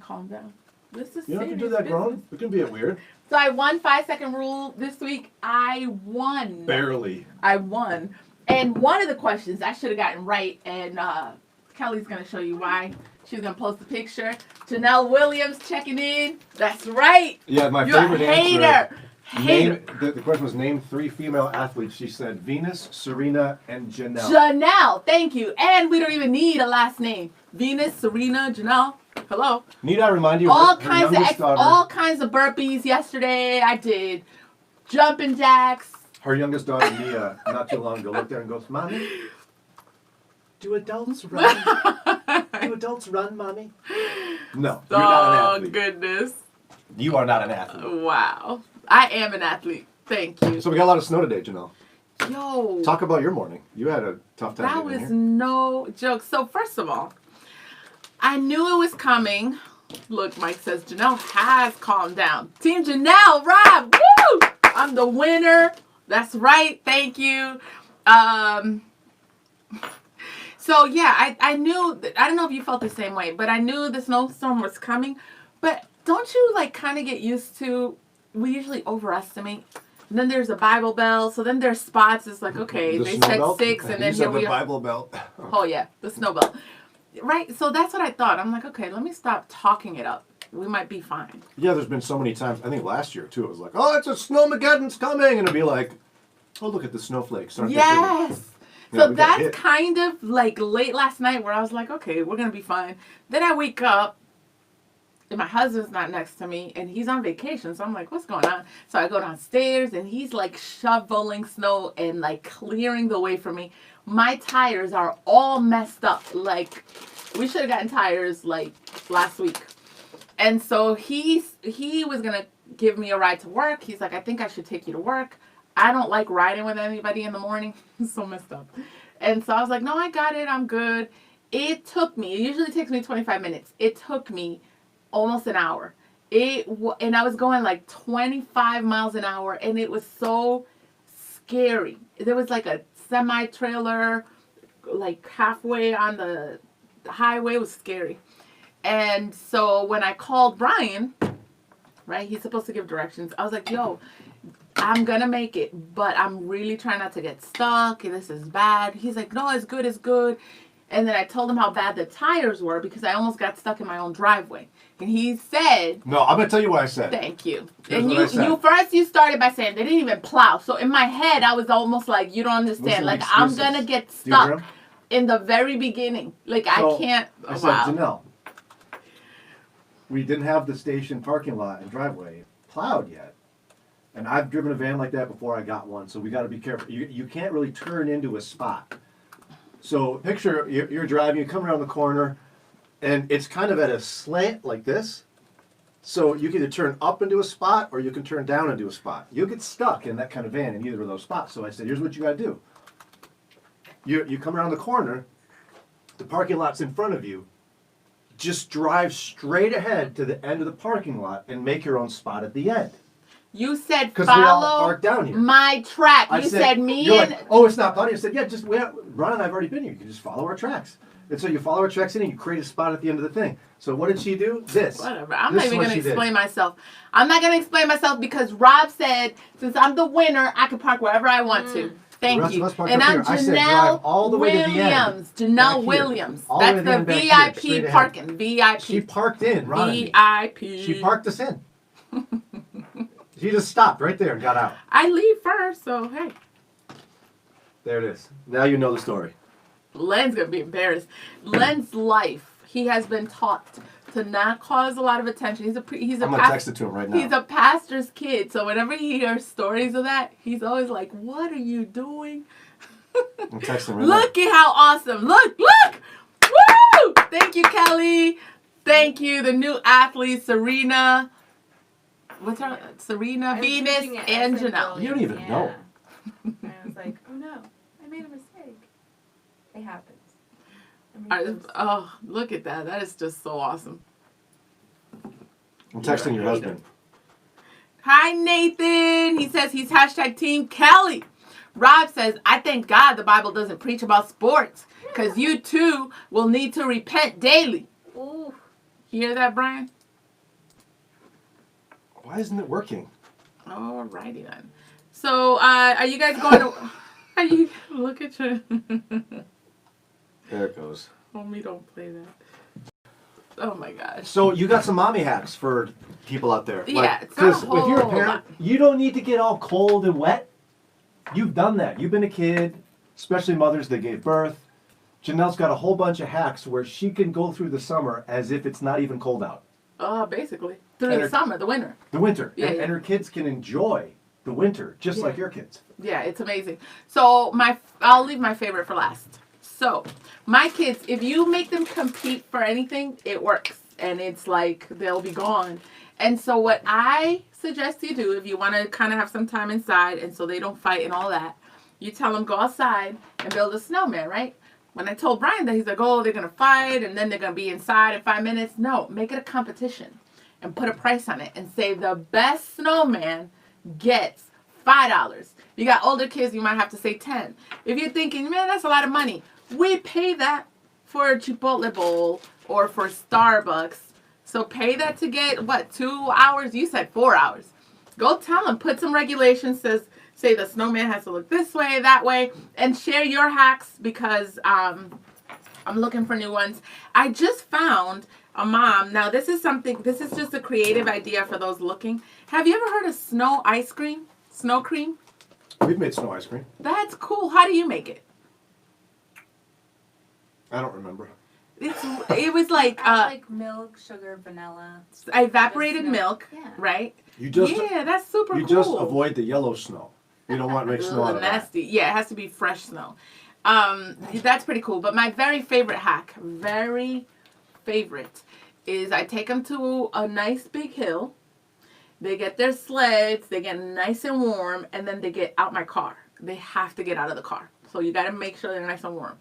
calm down. This is You don't have to serious do that, business. grown. It can be weird. So I won 5-second rule this week. I won. Barely. I won. And one of the questions I should have gotten right, and Kelly's going to show you why. She's going to post a picture. Jannelle Williams checking in. That's right. Yeah, my You're favorite a hater. answer. Hater. The question was name 3 female athletes. She said Venus, Serena, and Jannelle. Jannelle. Thank you. And we don't even need a last name. Venus, Serena, Jannelle. Hello. Need I remind you? All her kinds youngest of daughter, all kinds of burpees yesterday. I did jumping jacks. Her youngest daughter Mia, not too long ago, looked there and goes, "Mommy, do adults run? Do adults run, Mommy?" No, you're not an athlete. Oh goodness. You are not an athlete. Wow. I am an athlete. Thank you. So we got a lot of snow today, Jannelle. Yo. Talk about your morning. You had a tough time That getting was here. no joke. So first of all, I knew it was coming. Look, Mike says Jannelle has calmed down. Team Jannelle, Rob, woo! I'm the winner. That's right. Thank you. So yeah, I knew. I don't know if you felt the same way, but I knew the snowstorm was coming. But don't you like kind of get used to? We usually overestimate. And then there's a Bible Belt. So then there's spots. It's like, okay, they said 6, and then here we are. Bible Belt. Oh yeah, the snow belt. Right, so that's what I thought. I'm like, okay, let me stop talking it up. We might be fine. Yeah, there's been so many times. I think last year too. It was like, "Oh, it's a snowmageddon's coming," and it'd be like, "Oh, look at the snowflakes." Aren't they pretty?" Yes. Yeah, So we got that's hit. kind of like late last night where I was like, okay, we're gonna be fine. Then I wake up and my husband's not next to me and he's on vacation. So I'm like, what's going on? So I go downstairs and he's like shoveling snow and like clearing the way for me. My tires are all messed up. Like we should have gotten tires like last week. And so he was gonna give me a ride to work. He's like, I think I should take you to work. I don't like riding with anybody in the morning. It's so messed up. And so I was like, no, I got it. I'm good. It usually takes me 25 minutes. It took me almost an hour. And I was going like 25 miles an hour and it was so scary. There was like a semi-trailer like halfway on the highway. It was scary. And so when I called Brian, right, he's supposed to give directions. I was like, yo, I'm going to make it, but I'm really trying not to get stuck. This is bad. He's like, no, it's good, it's good. And then I told him how bad the tires were because I almost got stuck in my own driveway. And he said... No, I'm going to tell you what I said. Thank you. Here's and what I said. you started by saying they didn't even plow. So in my head, I was almost like, you don't understand. Listen to Like, the I'm excuses. going to get Do you hear stuck him? in the very beginning. Like, So, I can't... I said, wow. Jannelle, we didn't have the station parking lot and driveway plowed yet. And I've driven a van like that before I got one, so we got to be careful. You can't really turn into a spot. So picture you're driving, you come around the corner, and it's kind of at a slant like this. So you can either turn up into a spot or you can turn down into a spot. You'll get stuck in that kind of van in either of those spots. So I said, here's what you got to do. You come around the corner, the parking lot's in front of you. Just drive straight ahead to the end of the parking lot and make your own spot at the end. You said 'Cause we all follow parked down here. my track. I You said me you're and... like, oh, it's not funny. I said, yeah, just Ron and I've already been here. You can just follow our tracks. And so you follow our tracks in and you create a spot at the end of the thing. So what did she do? This. Whatever. I'm This not is even what going to she did. explain myself. I'm not going to explain myself because Rob said, since I'm the winner, I can park wherever I want to. Thank rest you. of us parked And up I'm here. I said, Janelle drive all the way to the end. Williams. Back Janelle here. Williams. All the way That's to the the end back here, straight VIP ahead. parking. VIP. She parked in, Ron and me. VIP. She parked us in. She just stopped right there and got out. I leave first, so hey. There it is. Now you know the story. Len's going to be embarrassed. Len's life, he has been taught to not cause a lot of attention. He's a I'm going to text it to him right now. He's a pastor's kid, so whenever he hears stories of that, he's always like, what are you doing? I'm texting right Look at how awesome. Look. Woo! Thank you, Kelly. Thank you. The new athlete, Serena. What's her? Serena, Venus, and Jannelle. now. You don't even know. And I was like, oh no, I made a mistake. It happens. Oh, look at that. That is just so awesome. I'm texting your husband. Hi, Nathan. He says he's hashtag Team Kelly. Rob says, I thank God the Bible doesn't preach about sports because you too will need to repent daily. Ooh. You hear that, Brian? Why isn't it working? Alrighty then. So, are you guys going to? Are you look at your? There it goes. Homie, don't play that. Oh my gosh. So you got some mommy hacks for people out there. Yeah, it's not a because if you're a whole parent, lot. you don't need to get all cold and wet. You've done that. You've been a kid, especially mothers that gave birth. Jannelle's got a whole bunch of hacks where she can go through the summer as if it's not even cold out. Basically through And the her- summer, the winter. The winter. Yeah, and, yeah. and her kids can enjoy the winter just Yeah. like your kids. Yeah, it's amazing. So I'll leave my favorite for last. So my kids, if you make them compete for anything, it works, and it's like they'll be gone. And so what I suggest you do, if you want to kind of have some time inside, and so they don't fight and all that, you tell them go outside and build a snowman, right? When I told Brian that, he's like, oh, they're gonna fight, and then they're gonna be inside in 5 minutes. No, make it a competition, and put a price on it, and say the best snowman gets $5. You got older kids, you might have to say 10. If you're thinking, man, that's a lot of money, we pay that for a Chipotle bowl or for Starbucks. So pay that to get, 2 hours? You said 4 hours. Go tell them, put some regulations, say the snowman has to look this way, that way, and share your hacks because I'm looking for new ones. I just found a mom. Now, this is just a creative idea for those looking. Have you ever heard of snow ice cream? Snow cream? We've made snow ice cream. That's cool. How do you make it? I don't remember. It was like like milk, sugar, vanilla. evaporated Just milk, yeah. right? You just Yeah, that's super you cool. just avoid the yellow snow. You don't want to make snow out Ugh, of that. nasty. Yeah, it has to be fresh snow. That's pretty cool. But my very favorite hack, is I take them to a nice big hill. They get their sleds, they get nice and warm, and then they get out my car. They have to get out of the car. So you got to make sure they're nice and warm.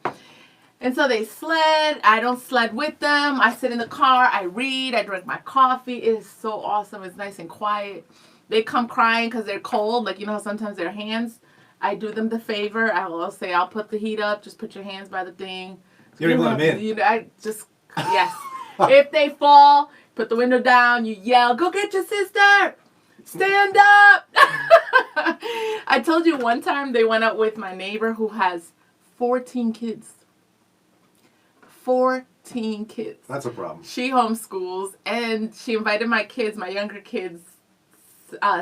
And so they sled. I don't sled with them. I sit in the car. I read. I drink my coffee. It is so awesome. It's nice and quiet. They come crying because they're cold. Like, you know how sometimes their hands, I do them the favor. I'll say, I'll put the heat up. Just put your hands by the thing. You don't even let them in. You know, yes. If they fall, put the window down. You yell, go get your sister. Stand up. I told you one time they went out with my neighbor who has 14 kids. 14 kids. That's a problem. She homeschools, and she invited my kids, my younger kids,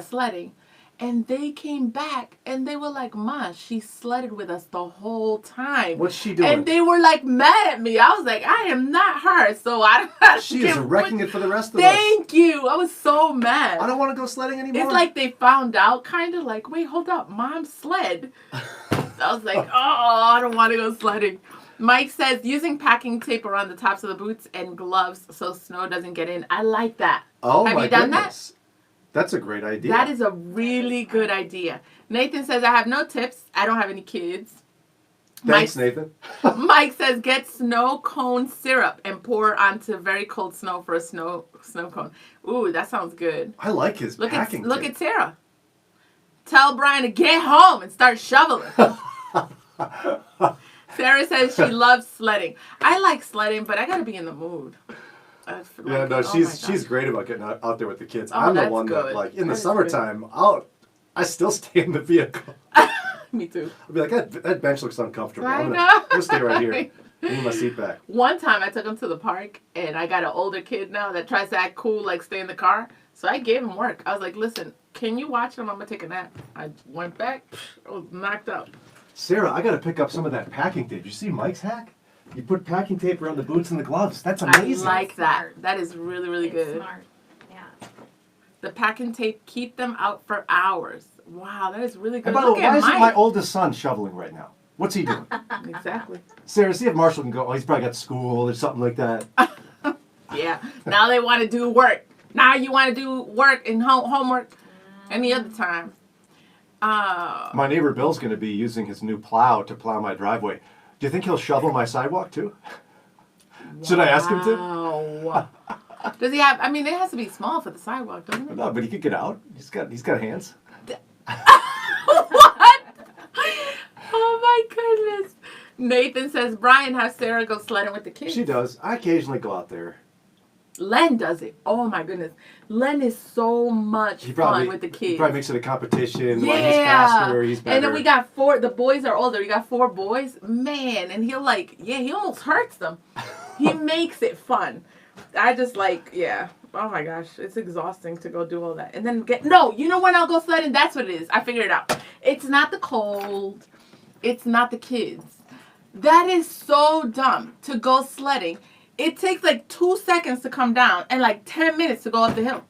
sledding. And they came back, and they were like, Ma, she sledded with us the whole time. What's she doing? And they were like mad at me. I was like, I am not her, so I don't. She is wrecking it for the rest of us. Thank you. I was so mad. I don't want to go sledding anymore. It's like they found out, kind of like, wait, hold up, Mom sled. I was like, oh, I don't want to go sledding. Mike says using packing tape around the tops of the boots and gloves so snow doesn't get in. I like that. Oh, Have my you done goodness. That's a great idea. That is a really good idea. Nathan says, I have no tips. I don't have any kids. Thanks, Nathan. Mike says, get snow cone syrup and pour onto very cold snow for a snow cone. Ooh, that sounds good. I like his Look packing at tip. Sarah. Tell Brian to get home and start shoveling. Sarah says she loves sledding. I like sledding, but I gotta be in the mood. Yeah, no, oh she's great about getting out there with the kids. Oh, I'm the that's one that, good. like, in That the is summertime, I still stay in the vehicle. Me too. I'll be like, that bench looks uncomfortable. I I'm know. gonna stay right here. I need my seat back. One time I took him to the park, and I got an older kid now that tries to act cool, like stay in the car. So I gave him work. I was like, listen, can you watch him? I'm gonna take a nap. I went back. I was knocked out. Sarah, I gotta pick up some of that packing tape. You see Mike's hack? You put packing tape around the boots and the gloves. That's amazing. I like that. Smart. That is really, really It's good. smart. Yeah. The packing tape, keep them out for hours. Wow, that is really good. And by the Look way, why at isn't Mike. my oldest son shoveling right now? What's he doing? Exactly. Sarah, see if Marshall can go. Oh, he's probably got school or something like that. Yeah. Now they want to do work. Now you want to do work and homework any other time. My neighbor Bill's going to be using his new plow to plow my driveway. Do you think he'll shovel my sidewalk too? Should I ask him to? Wow. Does he have? I mean, it has to be small for the sidewalk, doesn't it? No, but he could get out. He's got hands. What? Oh my Len does it. Oh my goodness. Len is so much fun with the kids. He probably makes it a competition. Yeah. Like he's faster, he's better. And then we got 4, the boys are older. We got 4 boys. Man, and he'll like, he almost hurts them. He makes it fun. I just like, oh my gosh, it's exhausting to go do all that. And then you know when I'll go sledding? That's what it is. I figured it out. It's not the cold. It's not the kids. That is so dumb to go sledding. It takes like 2 seconds to come down and like 10 minutes to go up the hill.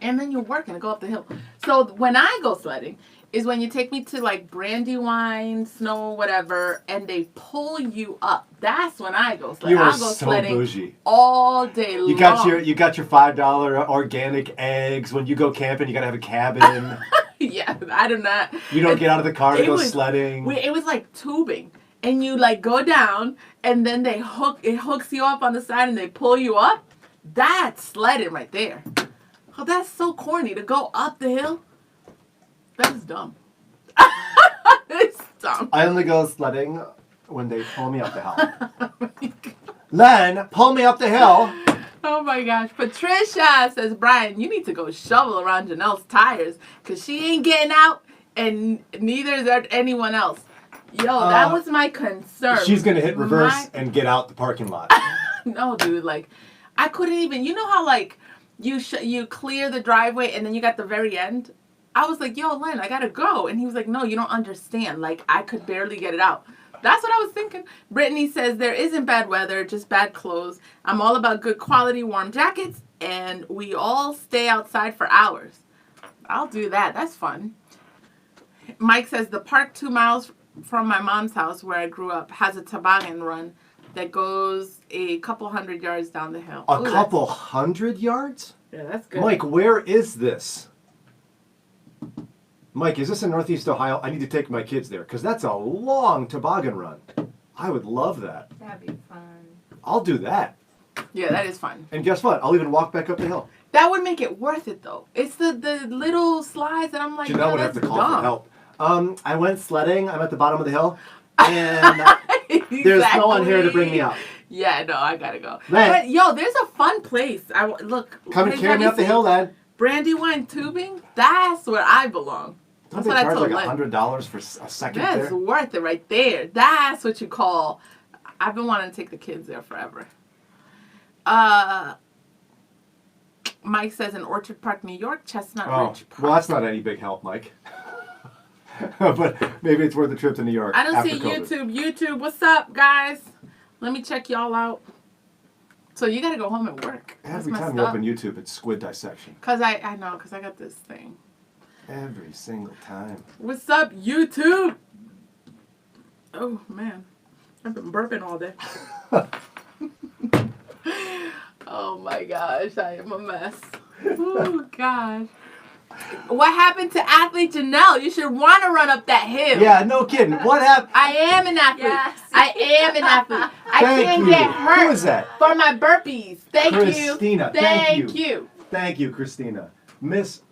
And then you're working to go up the hill. So when I go sledding is when you take me to like Brandywine, Snow, whatever, and they pull you up. That's when I go sledding. You are I'll go so sledding bougie. all day long. You got your $5 organic eggs. When you go camping, you gotta have a cabin. Yeah, I do not. You don't get out of the car to go sledding. It was like tubing. And you like go down and then it hooks you up on the side and they pull you up. That's sledding right there. Oh, that's so corny to go up the hill. That's dumb. It's dumb. I only go sledding when they pull me up the hill. Len, pull me up the hill. Oh my gosh. Patricia says, Brian, you need to go shovel around Jannelle's tires because she ain't getting out and neither is there anyone else. Yo, that was my concern. She's going to hit reverse and get out the parking lot. No, dude. Like, I couldn't even. You know how, like, you clear the driveway and then you got the very end? I was like, yo, Len, I got to go. And he was like, no, you don't understand. Like, I could barely get it out. That's what I was thinking. Brittany says, there isn't bad weather, just bad clothes. I'm all about good quality warm jackets, and we all stay outside for hours. I'll do that. That's fun. Mike says, the park 2 miles from my mom's house where I grew up has a toboggan run that goes a couple 100 yards down the hill. A couple 100 yards? Yeah, that's good. Mike, where is this? Mike, is this in Northeast Ohio? I need to take my kids there because that's a long toboggan run. I would love that. That'd be fun. I'll do that. Yeah, that is fun. And guess what? I'll even walk back up the hill. That would make it worth it, though. It's the little slides that I'm like, Jannelle would have to call dumb. for help. I went sledding. I'm at the bottom of the hill. And there's no one here to bring me out. Yeah, no, I gotta go. Man. But yo, there's a fun place. Look. Come and carry me up the hill, lad. Brandywine tubing. That's where I belong. Don't That's they what I charge told like Len. $100 for a second That's there? worth it right there. That's what you call. I've been wanting to take the kids there forever. Mike says in Orchard Park, New York, Chestnut Ridge Park. Well, that's not any big help, Mike. But maybe it's worth the trip to New York. I don't after see COVID. YouTube. YouTube, what's up, guys? Let me check y'all out. So you gotta go home and work. Every time you open YouTube, it's squid dissection. Cause I know, cause I got this thing. Every single time. What's up, YouTube? Oh man, I've been burping all day. Oh my gosh, I am a mess. Oh gosh. What happened to athlete Jannelle? You should want to run up that hill. Yeah, no kidding. What happened? I am an athlete. Yes. I am an athlete. I Thank can't you. get hurt Who is that? for my burpees. Thank Christina, you. thank you. you. Thank you, Christina. Miss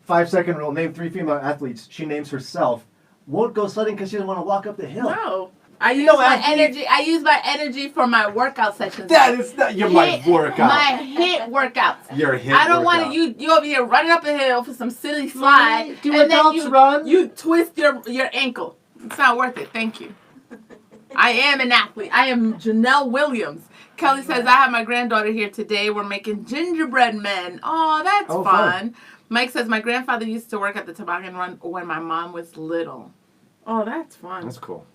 5-second rule, name 3 female athletes. She names herself. Won't go sledding because she doesn't want to walk up the hill. No. I use know my athlete- energy. I use my energy for my workout sessions. That is not your my workout. My hit workouts. Your hit I don't want workout. you over here running up a hill for some silly slide. Do and then adults run? You twist your ankle. It's not worth it. Thank you. I am an athlete. I am Jannelle Williams. Kelly says, I have my granddaughter here today. We're making gingerbread men. Oh, that's fun. Mike says, my grandfather used to work at the toboggan run when my mom was little. Oh, that's fun. That's cool.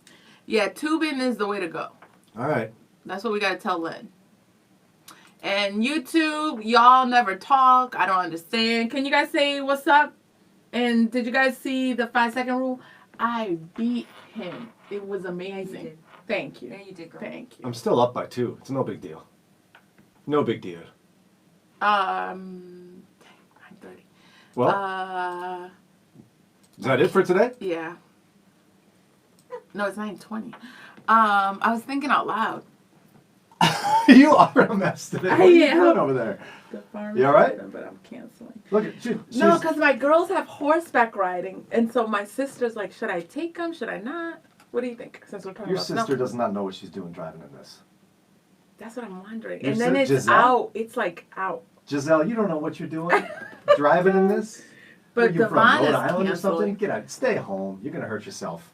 Yeah, tubing is the way to go. All right. That's what we got to tell Lynn. And YouTube, y'all never talk. I don't understand. Can you guys say what's up? And did you guys see the 5-second rule? I beat him. It was amazing. You did. Thank you. Yeah, you did, girl. Thank you. I'm still up by 2. It's no big deal. No big deal. 9:30. Well, is that it for today? Yeah. No, it's 9:20. I was thinking out loud. You are a mess today. What are you am. doing over there? The farm You all right? But I'm canceling. Look, she's No, because my girls have horseback riding, and so my sister's like, should I take them? Should I not? What do you think? Since we're talking your about sister does not know what she's doing driving in this. That's what I'm wondering. You're And then so it's Giselle? out. It's like out. Giselle, you don't know what you're doing. Driving in this. Where But you from? Devon Rhode is Island or something? canceling. Get out. Stay home. You're gonna hurt yourself.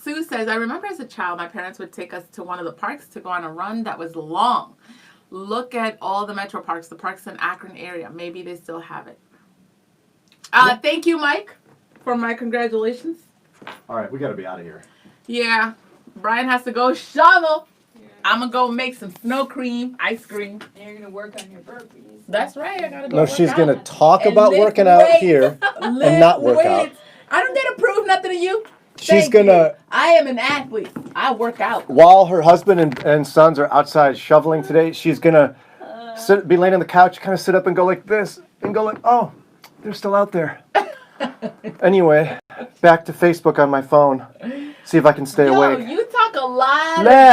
Sue says, I remember as a child, my parents would take us to one of the parks to go on a run that was long. Look at all the metro parks, the parks in Akron area. Maybe they still have it. Thank you, Mike, for my congratulations. All right, we got to be out of here. Yeah, Brian has to go shovel. Yeah. I'm going to go make some snow cream, ice cream. And you're gonna work on your burpees. That's right. I got to go No, work she's out. going to talk And about lift working out weights. here and not work out. Weights. I don't get to prove nothing to you. She's Thank going you. to, I am an athlete. I work out. while her husband and sons are outside shoveling today, she's going to be laying on the couch, kind of sit up and go like this, and go like, oh, they're still out there. Anyway, back to Facebook on my phone. See if I can stay Yo, awake. you talk a lot. Nah.